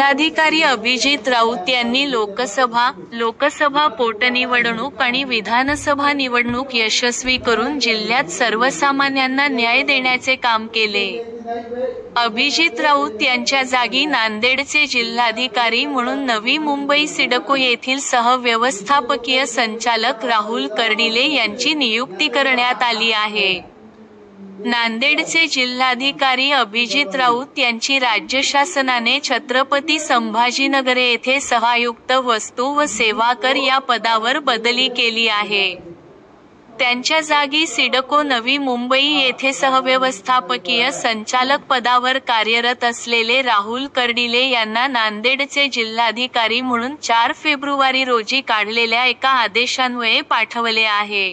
जिल्हाधिकारी अभिजित राऊत यांनी लोकसभा पोटनिवडणूक आणि विधानसभा निवडणूक यशस्वी करून जिल्ह्यात सर्वसामान्यांना न्याय देण्याचे काम केले। अभिजित राऊत यांच्या जागी नांदेडचे जिल्हाधिकारी म्हणून नवी मुंबई सिडको येथील सहव्यवस्थापकीय संचालक राहुल कर्डिले यांची नियुक्ती करण्यात आली आहे। नांदेडचे जिल्हाधिकारी अभिजित राऊत यांची राज्य शासनाने छत्रपती संभाजीनगर येथे सहायुक्त वस्तू व सेवा कर या पदावर बदली केली आहे। त्यांच्या जागी सिडको नवी मुंबई येथे सहव्यवस्थापकीय संचालक पदावर कार्यरत असलेले राहुल कर्डिले यांना नांदेडचे जिल्हाधिकारी म्हणून 4 फेब्रुवारी रोजी काढलेल्या एका आदेशान्वये पाठवले आहे।